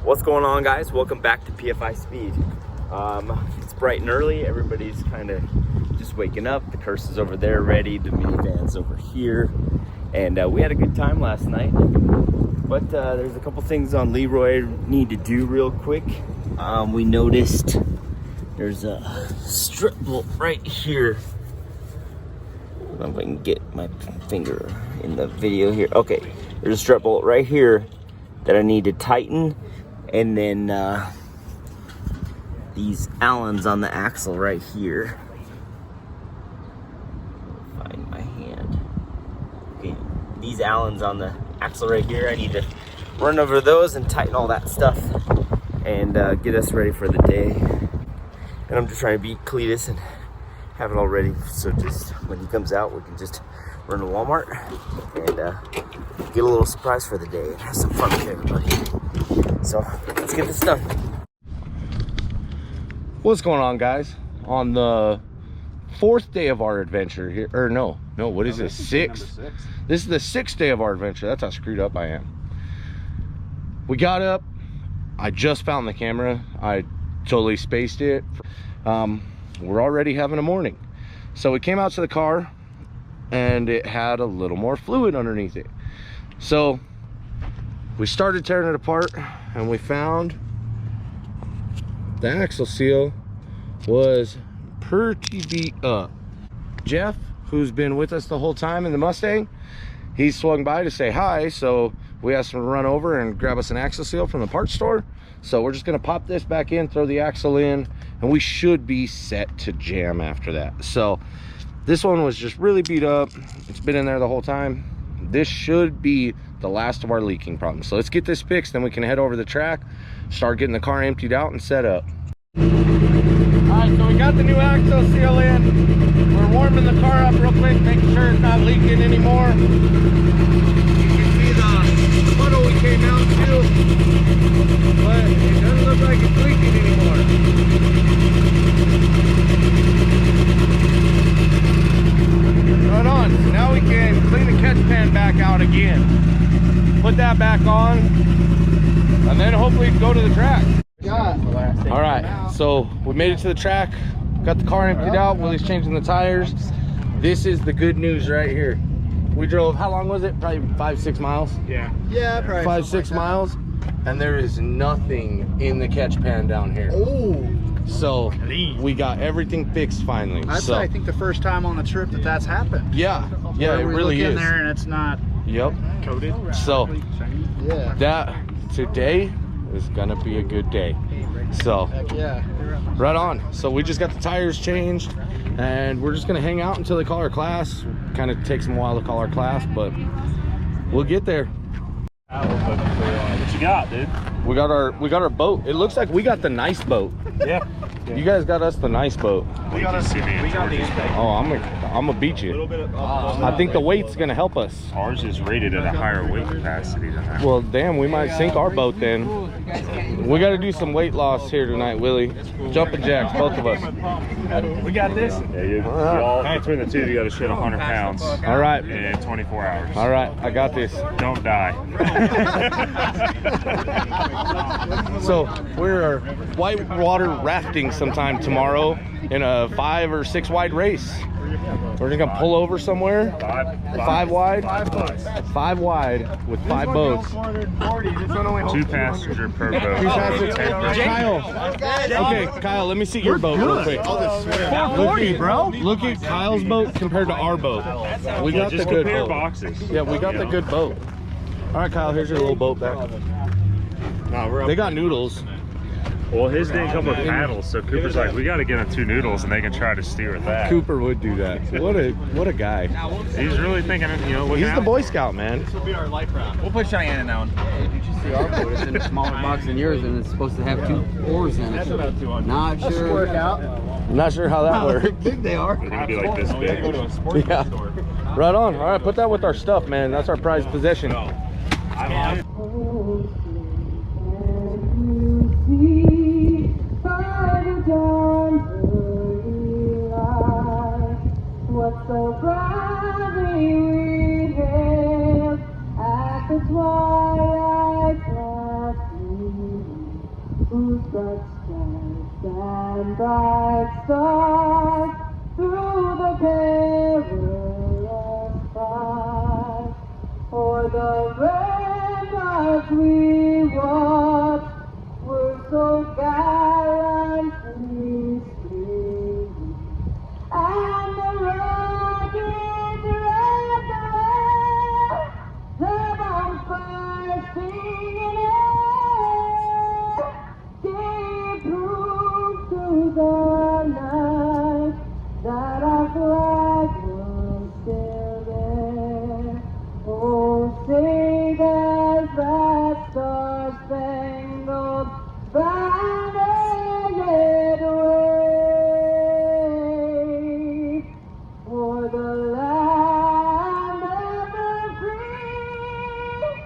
What's going on, guys? Welcome back to Pfispeed. It's bright and early. Everybody's kind of just waking up. The curse is over there ready. The minivan's over here. And we had a good time last night. But there's a couple things on Leroy need to do real quick. We noticed there's a strip bolt right here. I don't know if I can get my finger in the video here. Okay, there's a strip bolt right here that I need to tighten. And then these Allens on the axle right here. Find my hand. Okay, these Allens on the axle right here. I need to run over those and tighten all that stuff and get us ready for the day. And I'm just trying to beat Cletus and have it all ready. So just when he comes out, we can just run to Walmart and get a little surprise for the day and have some fun with everybody. So let's get this done. What's going on, guys? On the 4th day of our adventure here, or no, what is this? 6th? This is the 6th day of our adventure. That's how screwed up I am. We got up. I just found the camera. I totally spaced it. We're already having a morning. So we came out to the car and it had a little more fluid underneath it. So we started tearing it apart and we found the axle seal was pretty beat up. Jeff, who's been with us the whole time in the Mustang, he swung by to say hi, so we asked him to run over and grab us an axle seal from the parts store. So we're just gonna pop this back in, throw the axle in, and we should be set to jam after that. So this one was just really beat up. It's been in there the whole time. This should be the last of our leaking problems. So let's get this fixed, then we can head over the track, start getting the car emptied out and set up. All right, so we got the new axle seal in. We're warming the car up real quick, making sure it's not leaking anymore. You can see the puddle we came out to, but it doesn't look like it's leaking anymore. Right on, so now we can clean the catch pan back out again. Put that back on, and then hopefully go to the track. All right, so we made it to the track, got the car emptied out. Willie's changing the tires. This is the good news right here. We drove, how long was it? Probably 5-6 miles. Yeah, probably 5-6 miles, and there is nothing in the catch pan down here. Oh, so we got everything fixed finally. That's I think the first time on the trip that's happened. Yeah, it really is. In there and it's not coated. So yeah, that today is gonna be a good day. So heck yeah, right on. So we just got the tires changed and we're just gonna hang out until they call our class. Kind of takes them a while to call our class, but we'll get there. What you got, dude? We got our boat. It looks like we got the nice boat. Yeah. You guys got us the nice boat. We got us. We got these. Oh, I'm gonna beat you. I think the weight's gonna help us. Ours is rated at a higher weight capacity than that. Well, damn, we might sink our boat then. We got to do some weight loss here tonight, Willie. Jumping jacks, both of us. We got this. Yeah, you all between the two, you got to shit 100 pounds. All right. In 24 hours. All right, I got this. Don't die. So we're whitewater rafting sometime tomorrow in a 5 or 6 wide race. We're just gonna pull over somewhere. 5 wide. 5 wide with 5 boats. 2 passenger per boat. 2 passengers. Kyle. Okay, Kyle, let me see your boat real quick. 440, bro. Look at Kyle's boat compared to our boat. We got the good boat. Boxes. Yeah, we got the good boat. All right, Kyle, here's your little boat back. They got noodles. Well, his didn't come with paddles, so Cooper's like, we got to get him 2 noodles, and they can try to steer with that. Cooper would do that. What a guy. He's really thinking, you know, he's the Boy Scout, man. This will be our life raft. We'll put Cheyenne in that one. Did you see our boat? It's in a smaller box than yours, and it's supposed to have 2 oars in it. That's about 200. Not sure. Work out. I'm not sure how that works. Big they are. They're going to be like this big. Go to a sports Yeah. store. Right on. All right, put that with our stuff, man. That's our prized possession. What's so proudly we hailed at the twilight's last gleaming. whose bright skies and bright stars through the perilous fight. For the ramparts we watched were so gallantly streaming, and the rugged red alert, the bonfire singing air, gave proof to the night that our flag was still there. Oh, sing as that star-spangled banner yet waves, for the land of the free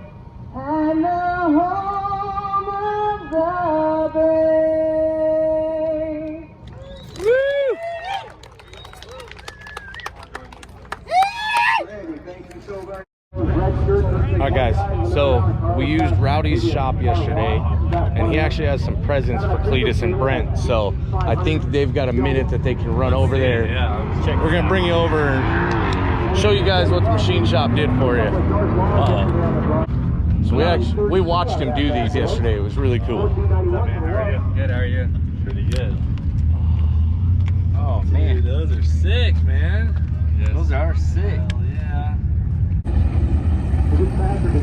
and the home of the brave. All right, guys, so we used Rowdy's shop yesterday, and he actually has some presents for Cletus and Brent, so I think they've got a minute that they can run over there. We're gonna bring you over and show you guys what the machine shop did for you. So we watched him do these yesterday. It was really cool. Good, how are you? Pretty good. Oh man, Dude, those are sick, man. those are sick. Yeah.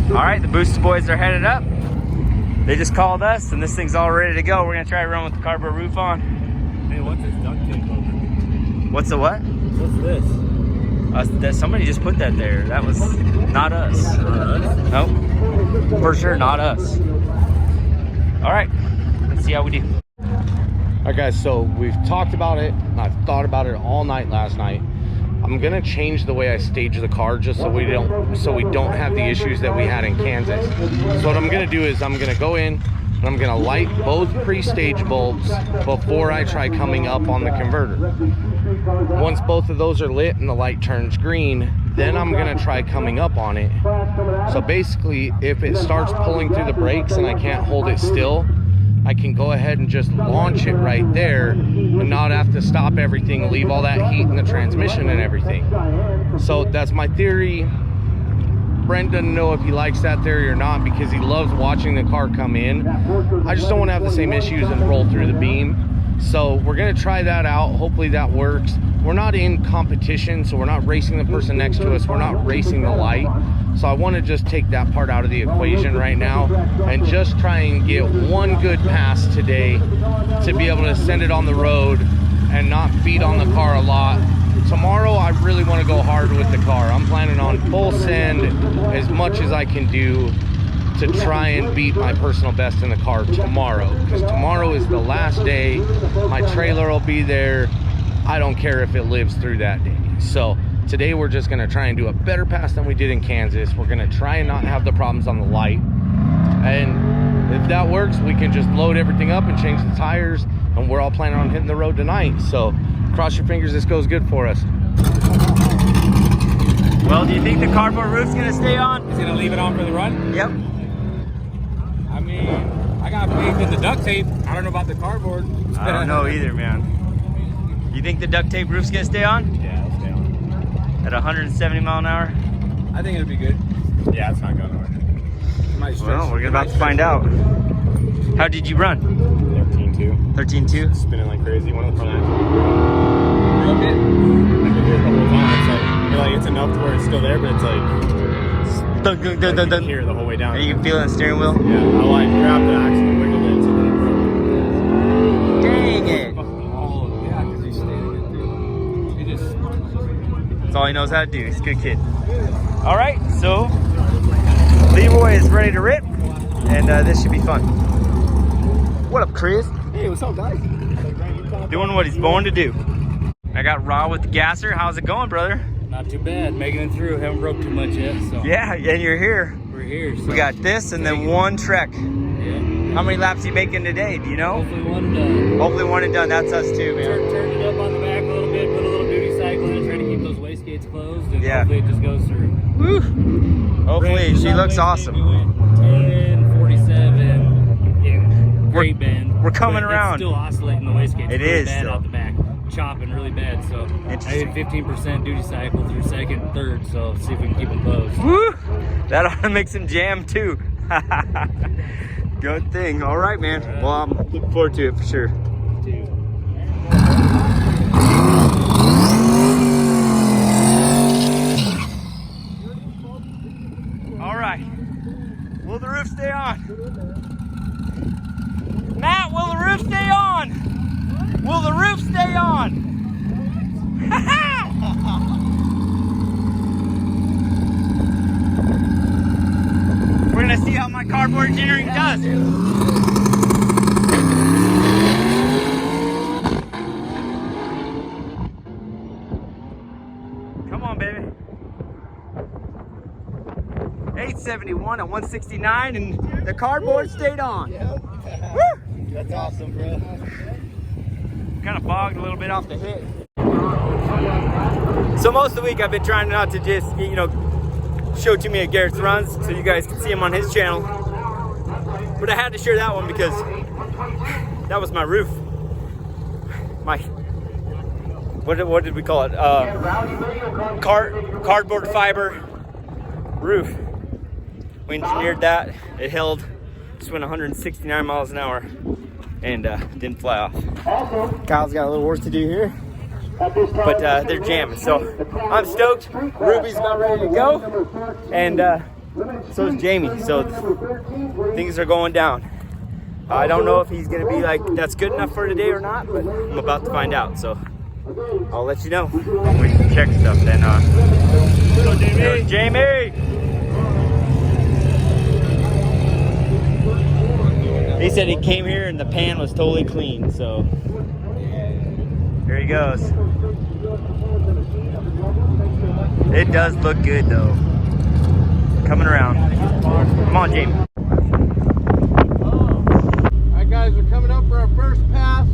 All right, the Boosted Boys are headed up. They just called us, and this thing's all ready to go. We're gonna try to run with the cardboard roof on. Hey, what's this duct tape over? What's the what? What's this? Somebody just put that there. That was not us. Nope, for sure not us. All right, let's see how we do. All right, guys, so we've talked about it, and I've thought about it all night last night. I'm gonna change the way I stage the car just so we don't have the issues that we had in Kansas. So what I'm gonna do is I'm gonna go in and I'm gonna light both pre-stage bulbs before I try coming up on the converter. Once both of those are lit and the light turns green, then I'm gonna try coming up on it. So basically, if it starts pulling through the brakes and I can't hold it still, I can go ahead and just launch it right there and not have to stop everything, leave all that heat in the transmission and everything. So that's my theory. Brent doesn't know if he likes that theory or not because he loves watching the car come in. I just don't want to have the same issues and roll through the beam. So we're gonna try that out. Hopefully that works. We're not in competition, so we're not racing the person next to us. We're not racing the light. So I want to just take that part out of the equation right now and just try and get one good pass today to be able to send it on the road and not beat on the car a lot. Tomorrow I really want to go hard with the car. I'm planning on full send as much as I can do to try and beat my personal best in the car tomorrow, because tomorrow is the last day. My trailer will be there. I don't care if it lives through that day. So today we're just gonna try and do a better pass than we did in Kansas. We're gonna try and not have the problems on the light. And if that works, we can just load everything up and change the tires, and we're all planning on hitting the road tonight. So cross your fingers this goes good for us. Well, do you think the cardboard roof's gonna stay on? He's gonna leave it on for the run? Yep. I mean, I got faith in the duct tape. I don't know about the cardboard. I don't know either, man. You think the duct tape roof's gonna stay on? Yeah, it'll stay on. At 170 mile an hour? I think it'll be good. Yeah, it's not going nowhere. Well, we're about to find out. How did you run? 13.2. 13.2? Spinning like crazy. One of the front axles. Broke it. I could hear it the whole time. It's like it's enough to where it's still there, but it's like Dun, dun, dun, dun, you can hear it the whole way down. And you can feel it in the steering wheel? Yeah, I like grabbed the axle and wiggled it until it broke. Dang it. Oh, yeah, because he's standing it through. He just. That's all he knows how to do. He's a good kid. All right, so Leroy is ready to rip, and this should be fun. What up, Chris? Hey, what's up, guys? Doing what he's born to do. I got Raw with the gasser. How's it going, brother? Not too bad. Making it through. Haven't broke too much yet. So Yeah, and you're here. we're here. So. We got this and then one trek. Yeah. How many laps you making today? Do you know? Hopefully one done. Hopefully one and done. That's us too, man. Turned it up on the back a little bit. Put a little duty cycle in. Try to keep those wastegates closed. And Yeah. hopefully it just goes through. Woo. Hopefully, she looks awesome. 10:47. Yeah. Great bend. we're coming But around. It's still oscillating the wastegate. It really is bad still. out the back, chopping really bad. So I Interesting. did 15% duty cycle through second, and third. So see if we can keep them closed. Woo! That ought to make some jam too. Good thing. All right, man. Well, I'm looking forward to it for sure. All right. Will the roof stay on? Matt, will the roof stay on? Will the roof stay on? We're gonna see how my cardboard engineering does. Come on, baby. 871 at 169, and the cardboard stayed on. Woo! That's awesome, bro. Kind of bogged a little bit off the hit. So most of the week I've been trying not to just, you know, show too many of Garrett's runs so you guys can see him on his channel. But I had to share that one because that was my roof. My, what did we call it? Cardboard fiber roof. We engineered that. It held, just went 169 miles an hour and didn't fly off. Kyle's got a little work to do here, but they're jamming. So I'm stoked. Ruby's about ready to go, and so is Jamie. So things are going down. I don't know if he's gonna be like, that's good enough for today or not, but I'm about to find out. So I'll let you know when we check stuff then. Go, Jamie! Jamie! He said he came here and the pan was totally clean, so here he goes. It does look good though. Coming around. Come on, Jamie. Alright guys, we're coming up for our first pass.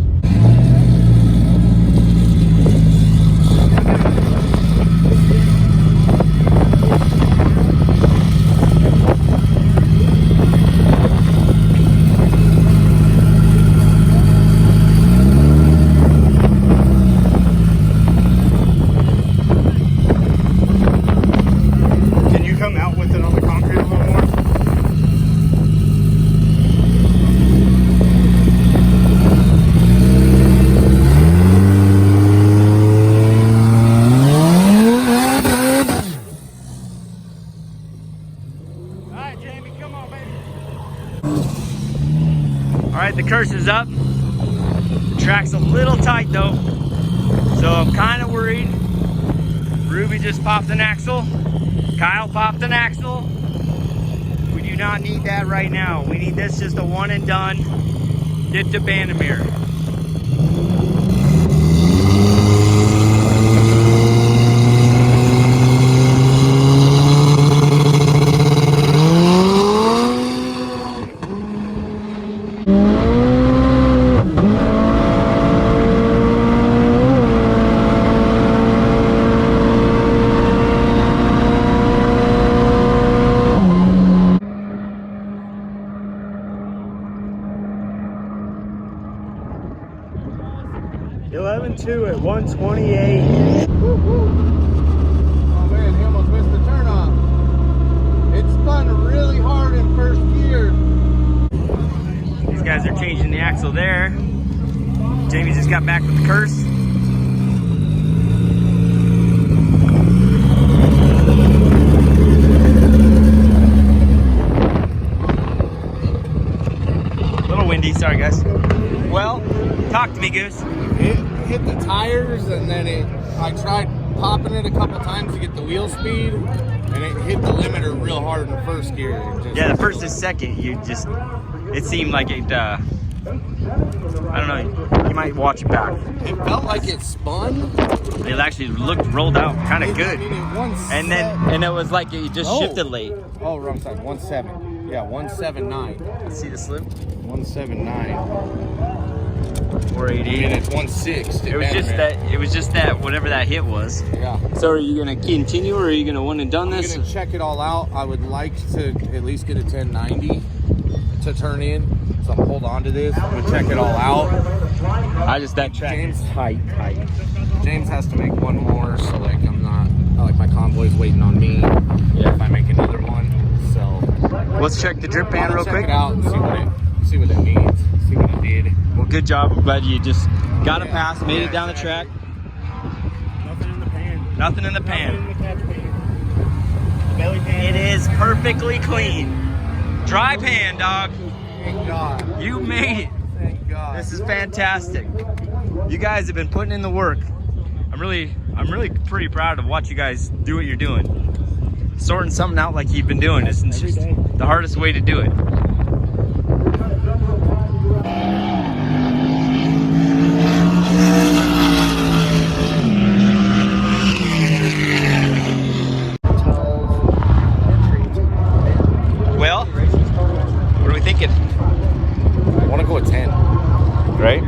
Alright, the cursor's up. The track's a little tight though, so I'm kind of worried. Ruby just popped an axle. Kyle popped an axle. We do not need that right now. We need this just a one and done. Get to Bandamere. Two at 128. Oh man, he almost missed the turn off. It spun really hard in first gear. These guys are changing the axle there. Jamie just got back with the curse. A little windy, sorry guys. Well, talk to me, Goose. It hit the tires and then I tried popping it a couple times to get the wheel speed and it hit the limiter real hard in the first gear. Yeah, the first and second, it seemed like it, I don't know, you might watch it back. It felt like it spun. It actually rolled out kind of good. And And it was like it just shifted late. Oh, wrong side, 1.7. Yeah, 1.79. Let's see the slip. 1.79. 480. And it's 1.6. It was just that whatever that hit was. Yeah. So are you gonna continue or are you gonna one and done I'm this? gonna check it all out. I would like to at least get a 1090 to turn in So I'm gonna hold on to this. I'm gonna check it all out. That track is tight. James has to make one more, so like I'm not like my convoy's waiting on me. Yeah. If I make another one, so Let's check the drip pan real check quick. it out and see what it needs, see what it did. Well, good job. I'm glad you just got a pass, made it down the track. Nothing in the pan. Nothing in the Nothing in pan. the catch pan. The belly pan. It is perfectly clean. Dry pan, dog. Thank God. You made it. Thank God. This is fantastic. You guys have been putting in the work. I'm really pretty proud of what you guys do what you're doing. Sorting something out like you've been doing is just the hardest way to do it. Well, what are we thinking? I want to go with 10. Right?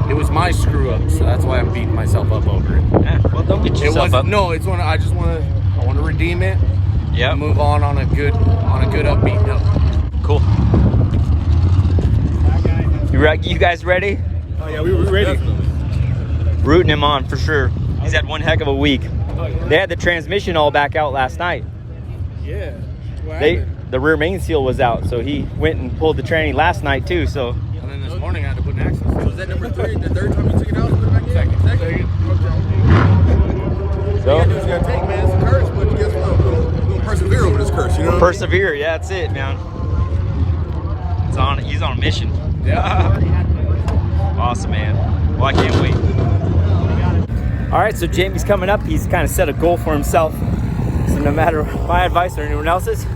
It was my screw up, so that's why I'm beating myself up over it. Yeah, well, don't get yourself up. No, it's one. I want to redeem it. Yeah. And move on a good upbeat note. Cool. You guys ready? Oh yeah, we were ready. Rooting him on for sure. He's had one heck of a week. They had the transmission all back out last night. Yeah. What happened? The rear main seal was out, so he went and pulled the tranny last night too. So And then this morning I had to put an access. So was that number 3? The third time you took it out? Put it back in? Second. So You gotta do what you gotta take, man. It's a curse, but guess what? We're gonna persevere over this curse, you know? persevere. Yeah, that's it, man. He's on a mission. Yeah. Awesome, man. Well, I can't wait. All right, so Jamie's coming up. He's kind of set a goal for himself. So no matter my advice or anyone else's,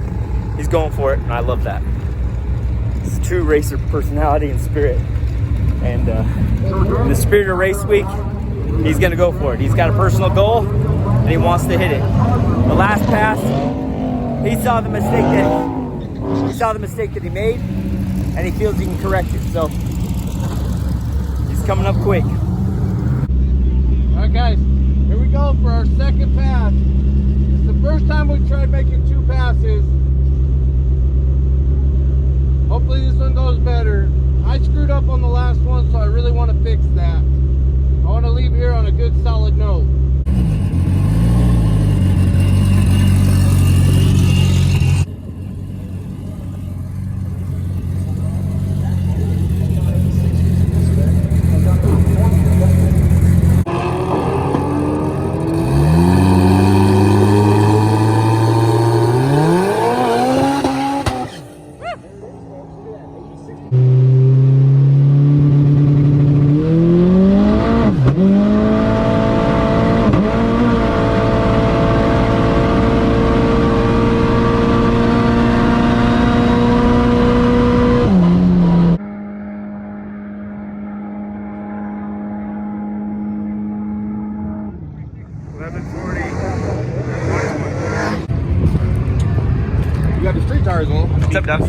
he's going for it, and I love that. It's true racer personality and spirit. And in the spirit of race week, he's gonna go for it. He's got a personal goal, and he wants to hit it. The last pass, he saw the mistake that he made, and he feels he can correct it. So he's coming up quick. All right, guys, here we go for our second pass. It's the first time we've tried making 2 passes. Hopefully this one goes better. I screwed up on the last one, so I really want to fix that. I want to leave here on a good solid note. You got the street tires on. What's up, Doug?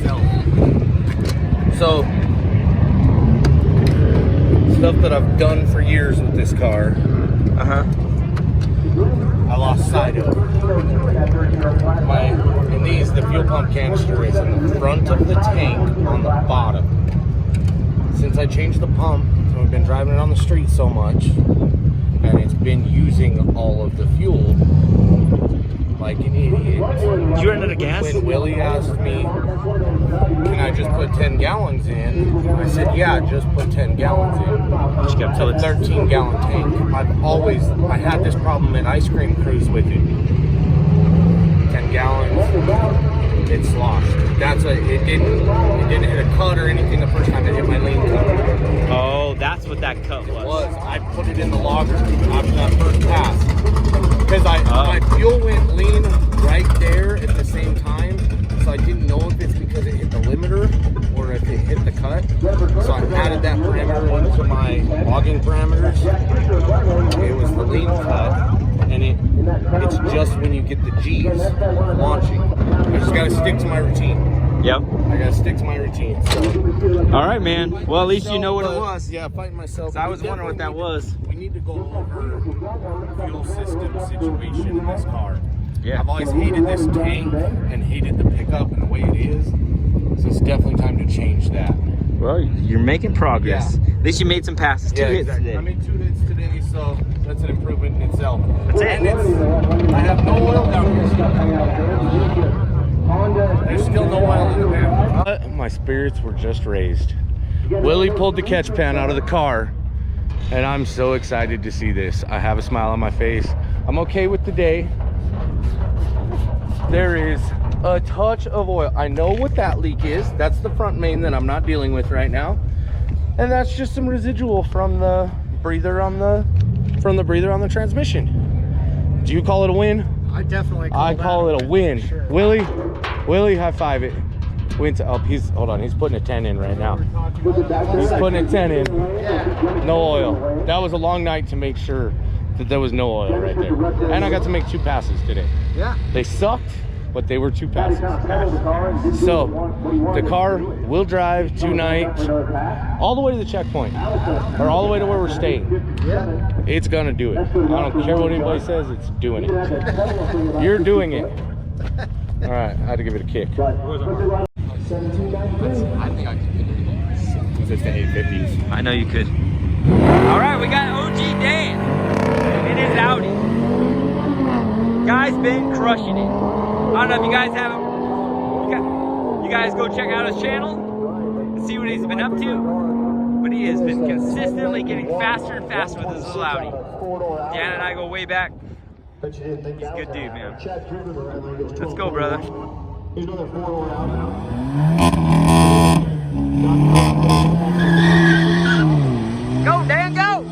So, stuff that I've done for years with this car, I lost sight of. The fuel pump canister is in the front of the tank on the bottom. Since I changed the pump, I've been driving it on the street so much, and it's been using all of the fuel like an idiot. Did you run out of gas? When Willie asked me, can I just put 10 gallons in? I said, yeah, just put 10 gallons in. Just got It's a 13-gallon tank. I had this problem at Ice Cream Cruise with it. 10 gallons, it sloshed. It didn't hit a cut or anything the first time it hit my lean cut. Oh, that's what that cut was. I put it in the logger after that first pass. Because my fuel went lean right there at the same time, so I didn't know if it's because it hit the limiter or if it hit the cut. So I added that parameter into my logging parameters. It was the lean cut, and it's just when you get the G's launching. I just gotta stick to my routine. Yep. I gotta stick to my routine. So. All right, man. Well, at least you know what it was. Yeah, fighting myself. I was wondering what that was. We need to go over fuel system situation in this car. Yeah. I've always hated this tank and hated the pickup and the way it is. So it's definitely time to change that. Well, you're making progress. Yeah. At least you made some passes. Two hits today. I made 2 hits today, so that's an improvement in itself. That's it. And I have no oil down here. There's still no oil in the van. But my spirits were just raised. Willie pulled the catch pan out of the car, and I'm so excited to see this. I have a smile on my face. I'm okay with the day. There is a touch of oil. I know what that leak is. That's the front main that I'm not dealing with right now, and that's just some residual from the breather on the transmission. Do you call it a win? I definitely call it a win. Sure. Willie, high five it. Wins up. Hold on, he's putting a 10 in right now. He's putting a 10 in. No oil. That was a long night to make sure that there was no oil right there. And I got to make 2 passes today. Yeah. They sucked, but they were 2 passes. So the car will drive tonight all the way to the checkpoint, or all the way to where we're staying. Yeah. It's gonna do it. I don't care what anybody says, it's doing it. You're doing it. All right, I had to give it a kick. I think I could It's the 850s. I know you could. All right, we got OG Dan in his Audi. Guy's been crushing it. I don't know if you guys haven't. You guys go check out his channel and see what he's been up to. But he has been consistently getting faster and faster with his little Audi. Dan and I go way back. He's a good dude, man. Let's go, brother. Go, Dan, go!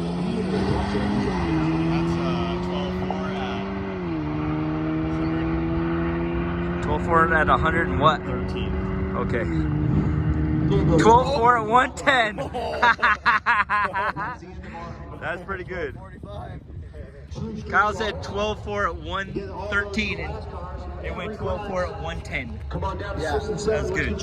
That's 12.4 at 100 and what? 13. Okay. 12.4 at 110. That's pretty good. Kyle said 12.4 at 113 and it went 12.4 at 110. Come on down. Yeah, that's good.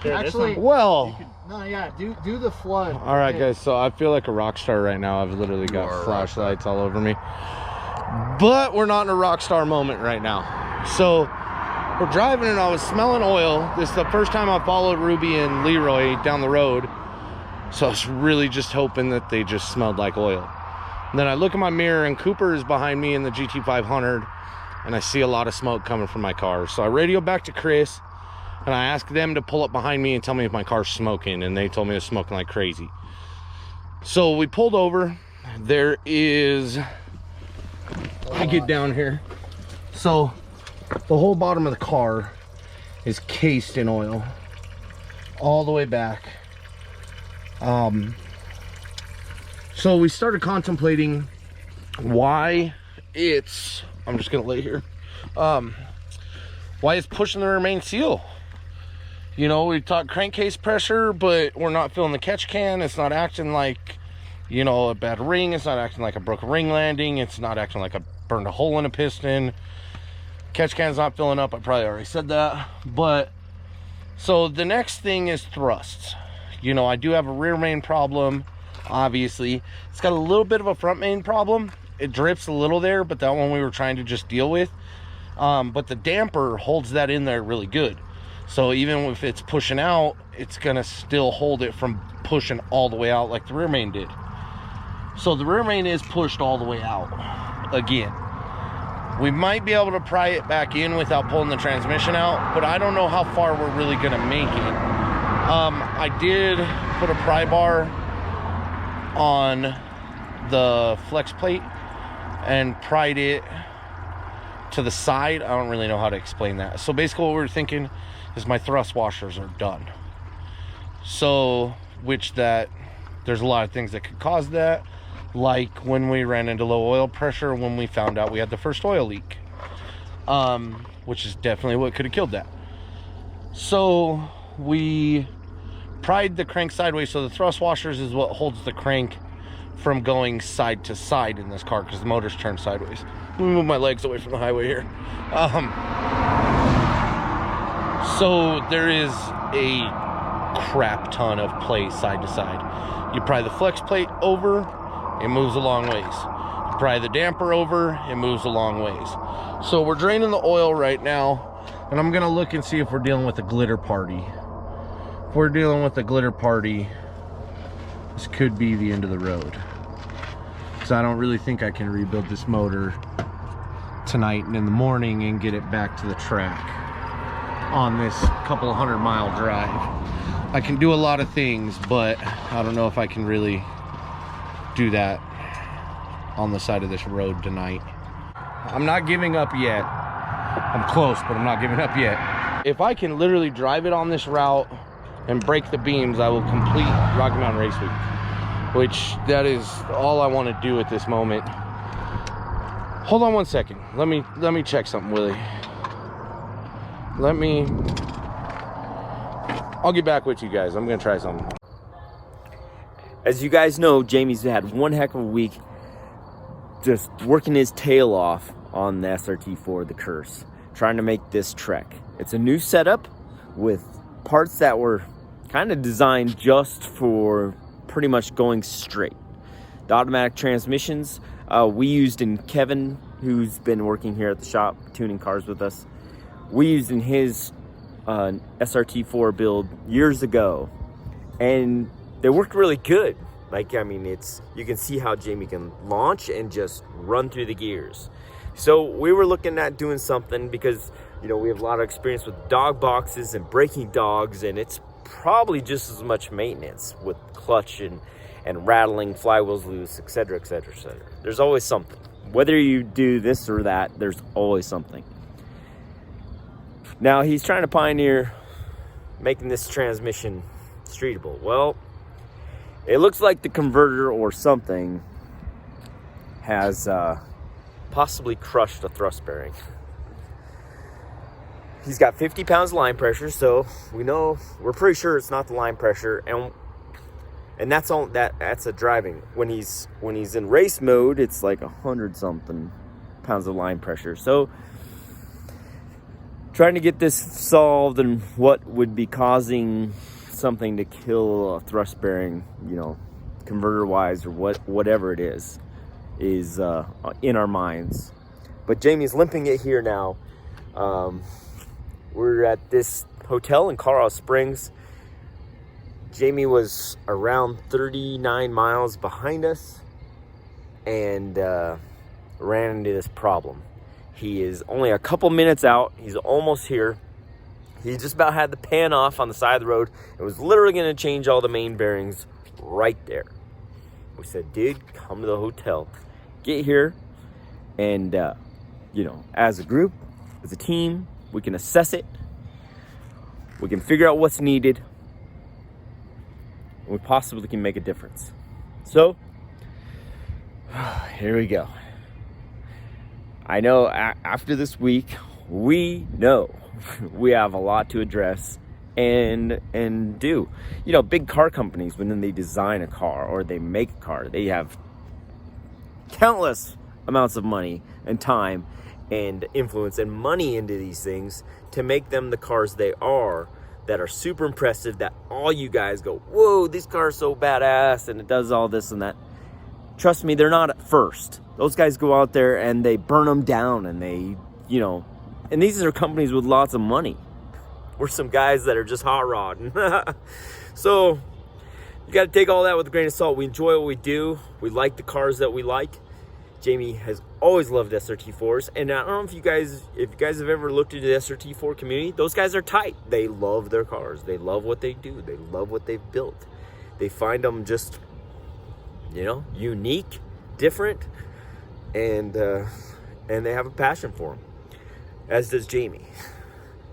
Actually, Well, no, yeah, do the flood. all right, guys, so I feel like a rock star right now. I've literally got flashlights all over me. But we're not in a rock star moment right now. So we're driving and I was smelling oil. This is the first time I followed Ruby and Leroy down the road. So I was really just hoping that they just smelled like oil. And then I look in my mirror and Cooper is behind me in the GT500 and I see a lot of smoke coming from my car. So I radio back to Chris and I asked them to pull up behind me and tell me if my car's smoking, and they told me it was smoking like crazy. So we pulled over. There is, I get down here. So the whole bottom of the car is cased in oil all the way back. So we started contemplating why it's, I'm just gonna lay here, why it's pushing the main seal. You know, we talked crankcase pressure, but we're not filling the catch can. It's not acting like, you know, a bad ring. It's not acting like a broken ring landing. It's not acting like I burned a hole in a piston. Catch can's not filling up. I probably already said that. But so the next thing is thrusts. You know, I do have a rear main problem, obviously. It's got a little bit of a front main problem. It drips a little there, but that one we were trying to just deal with. But the damper holds that in there really good. So even if it's pushing out, it's gonna still hold it from pushing all the way out like the rear main did. So the rear main is pushed all the way out again. We might be able to pry it back in without pulling the transmission out, but I don't know how far we're really gonna make it. I did put a pry bar on the flex plate and pried it to the side. I don't really know how to explain that. So basically what we're thinking is my thrust washers are done. So, there's a lot of things that could cause that, like when we ran into low oil pressure, when we found out we had the first oil leak, which is definitely what could have killed that. So we pried the crank sideways. So the thrust washers is what holds the crank from going side to side in this car, because the motor's turned sideways. Let me move my legs away from the highway here. So there is a crap ton of play side to side. You pry the flex plate over, it moves a long ways. You pry the damper over, it moves a long ways. So we're draining the oil right now, and I'm gonna look and see if we're dealing with a glitter party. If we're dealing with a glitter party, this could be the end of the road. Because I don't really think I can rebuild this motor tonight and in the morning and get it back to the track on this couple of 100-mile drive. I can do a lot of things, but I don't know if I can really do that on the side of this road tonight. I'm not giving up yet. I'm close, but I'm not giving up yet. If I can literally drive it on this route and break the beams, I will complete Rocky Mountain Race Week, which that is all I want to do at this moment. Hold on one second. Let me check something, Willie. I'll get back with you guys. I'm gonna try something. As you guys know, Jamie's had one heck of a week just working his tail off on the SRT4, the Curse, trying to make this trek. It's a new setup with parts that were kind of designed just for pretty much going straight. The automatic transmissions we used in Kevin, who's been working here at the shop tuning cars with us. We used in his SRT4 build years ago, and they worked really good. Like, I mean, you can see how Jamie can launch and just run through the gears. So we were looking at doing something because, you know, we have a lot of experience with dog boxes and breaking dogs, and it's probably just as much maintenance with clutch and rattling, flywheels loose, etc., etc., etc. There's always something. Whether you do this or that, there's always something. Now he's trying to pioneer making this transmission streetable. Well, it looks like the converter or something has possibly crushed a thrust bearing. He's got 50 pounds of line pressure, so we're pretty sure it's not the line pressure, and that's all that's a driving. When he's in race mode, it's like 100-something pounds of line pressure. So trying to get this solved and what would be causing something to kill a thrust bearing, you know, converter wise or whatever it is in our minds. But Jamie's limping it here now. We're at this hotel in Colorado Springs. Jamie was around 39 miles behind us and ran into this problem. He is only a couple minutes out. He's almost here. He just about had the pan off on the side of the road. It was literally going to change all the main bearings right there. We said, dude, come to the hotel. Get here. And, you know, as a group, as a team, we can assess it. We can figure out what's needed. We possibly can make a difference. So, here we go. I know after this week, we know we have a lot to address and do. You know, big car companies, when they design a car or they make a car, they have countless amounts of money and time and influence and money into these things to make them the cars they are, that are super impressive, that all you guys go, whoa, this car is so badass and it does all this and that. Trust me, they're not at first. Those guys go out there and they burn them down and they, you know, and these are companies with lots of money. We're some guys that are just hot rodding. So you got to take all that with a grain of salt. We enjoy what we do. We like the cars that we like. Jamie has always loved SRT4s, and I don't know if you guys have ever looked into the SRT4 community. Those guys are tight. They love their cars. They love what they do. They love what they've built. They find them just, you know, unique, different, and they have a passion for them. As does Jamie.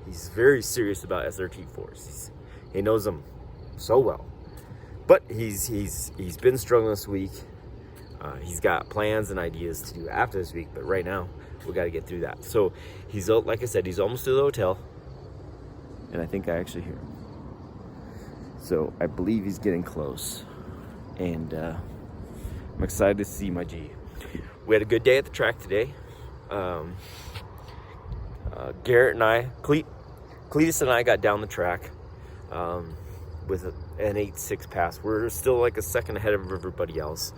He's very serious about SRT4s. He knows them so well, but he's been struggling this week. He's got plans and ideas to do after this week, but right now we got to get through that. So he's, like I said, he's almost to the hotel, and I think I actually hear him. So I believe he's getting close, and I'm excited to see my G. We had a good day at the track today. Garrett and I, Cletus and I got down the track. with an 8.6 pass. We're still like a second ahead of everybody else.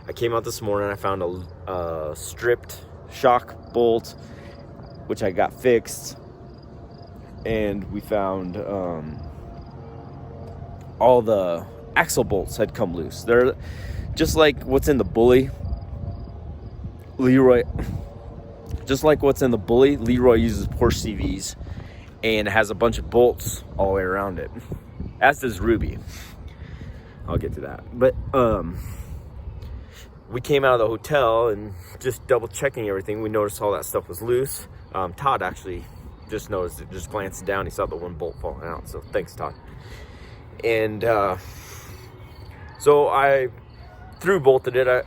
I came out this morning, I found a stripped shock bolt, which I got fixed. And we found all the axle bolts had come loose. They're just like what's in the bully. Leroy uses Porsche CVs and has a bunch of bolts all the way around it. As does Ruby. I'll get to that. But we came out of the hotel and just double checking everything. We noticed all that stuff was loose. Todd actually just noticed it, just glanced down. He saw the one bolt falling out. So thanks, Todd. And so I through bolted it.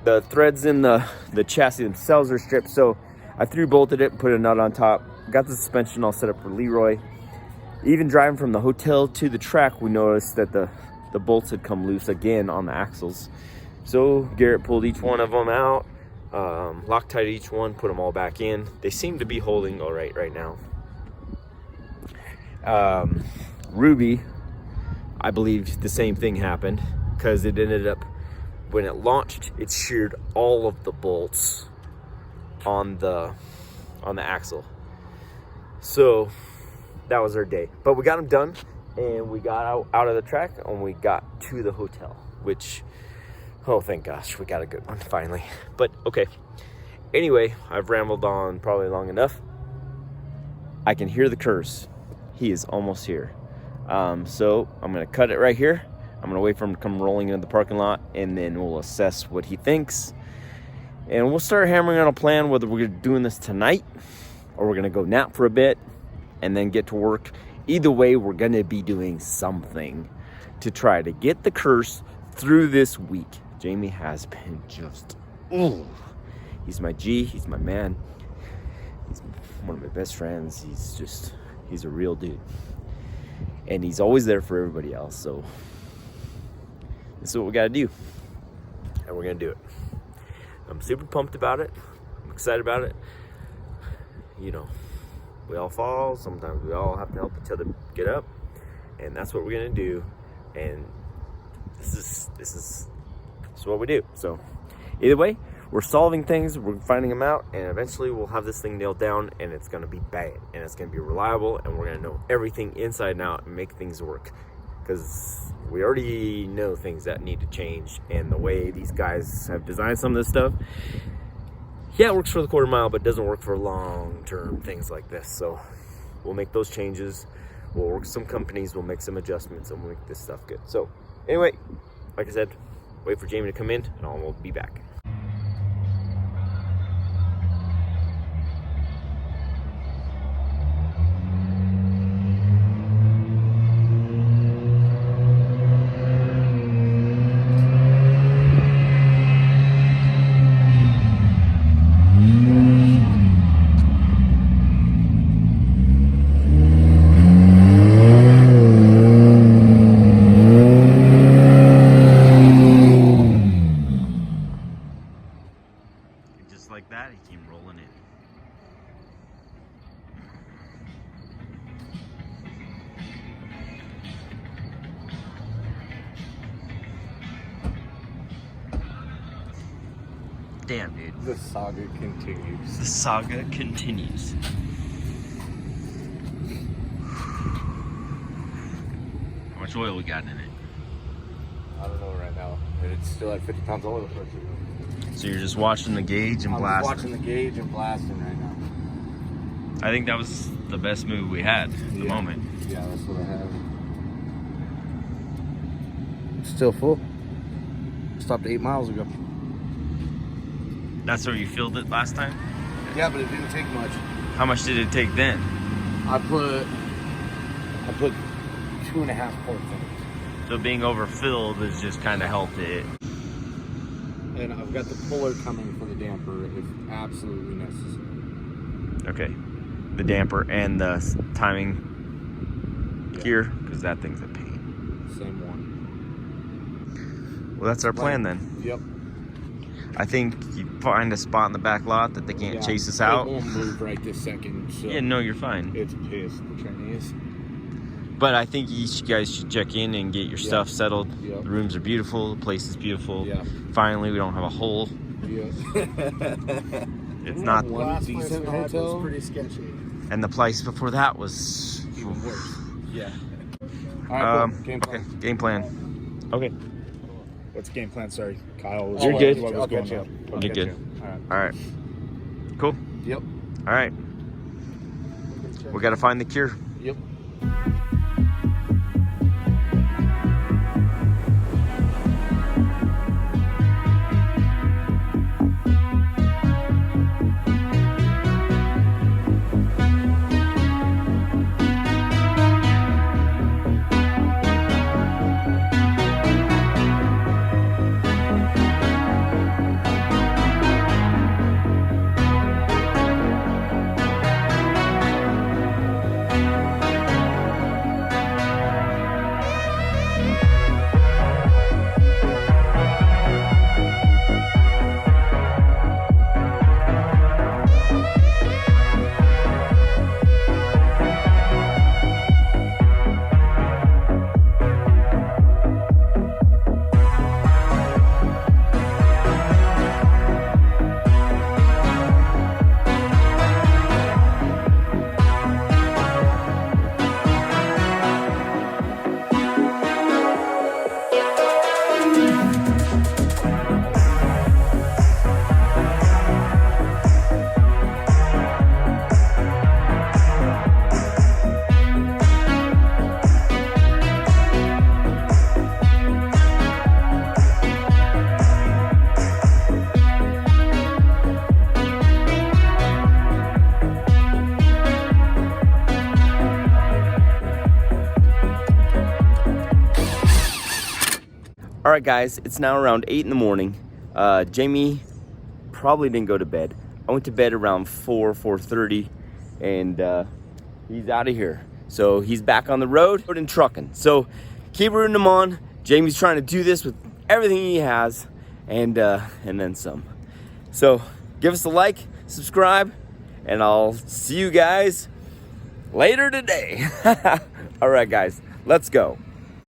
The threads in the chassis themselves are stripped. So I through bolted it and put a nut on top. Got the suspension all set up for Leroy. Even driving from the hotel to the track, we noticed that the bolts had come loose again on the axles. So Garrett pulled each one of them out, Loctite each one, put them all back in. They seem to be holding all right now. Ruby, I believe the same thing happened, because it ended up, when it launched, it sheared all of the bolts on the axle. So that was our day. But we got them done, and we got out of the track, and we got to the hotel, which, oh, thank gosh, we got a good one finally. But okay. Anyway, I've rambled on probably long enough. I can hear the curse. He is almost here. So I'm going to cut it right here. I'm going to wait for him to come rolling into the parking lot, and then we'll assess what he thinks. And we'll start hammering out a plan whether we're doing this tonight or we're going to go nap for a bit and then get to work. Either way, we're going to be doing something to try to get the curse through this week. Jamie has been just, ooh. He's my G, he's my man. He's one of my best friends. He's a real dude. And he's always there for everybody else. So this is what we got to do. And we're going to do it. I'm super pumped about it. I'm excited about it. You know, we all fall. Sometimes we all have to help each other get up. And that's what we're going to do. And this is what we do. So either way, we're solving things, we're finding them out, and eventually we'll have this thing nailed down, and it's going to be bad, and it's going to be reliable, and we're going to know everything inside and out and make things work. Because we already know things that need to change, and the way these guys have designed some of this stuff, yeah, it works for the quarter mile, but it doesn't work for long-term things like this. So we'll make those changes. We'll work with some companies, we'll make some adjustments, and we'll make this stuff good. So anyway, like I said, wait for Jamie to come in, and we'll be back. Like that, he came rolling in. Damn, dude. The saga continues. The saga continues. How much oil we got in it? I don't know right now. It's still at 50 pounds of oil pressure. So you're just watching the gauge and blasting? I'm watching the gauge and blasting right now. I think that was the best move we had at the moment. Yeah, that's what I have. It's still full. Stopped 8 miles ago. That's where you filled it last time? Yeah, but it didn't take much. How much did it take then? I put 2.5 quarts in it. So being overfilled has just kind of helped it. And I've got the puller coming for the damper if absolutely necessary. Okay. The damper and the timing gear, because that thing's a pain. Same one. Well, that's our plan then. Yep. I think you find a spot in the back lot that they can't chase us out. It won't move right this second. So Yeah, no, you're fine. it's pissed, the train is. But I think you guys should check in and get your stuff settled. Yeah. The rooms are beautiful. The place is beautiful. Yeah. Finally, we don't have a hole. Yeah. It's not. One decent hotel. pretty sketchy. And the place before that was. Even worse. Yeah. All right, cool. Game plan. Okay, game plan. Okay. What's the game plan? Sorry, Kyle. You're good. What was I'll going catch you on? up. You're good. All right. All right. Cool. Yep. All right. We got to find the cure. Yep. All right, guys, it's now around 8 in the morning. Jamie probably didn't go to bed. I went to bed around 4:30, and he's out of here. So he's back on the road and trucking. So keep rooting him on. Jamie's trying to do this with everything he has, and then some. So give us a like, subscribe, and I'll see you guys later today. All right, guys, let's go.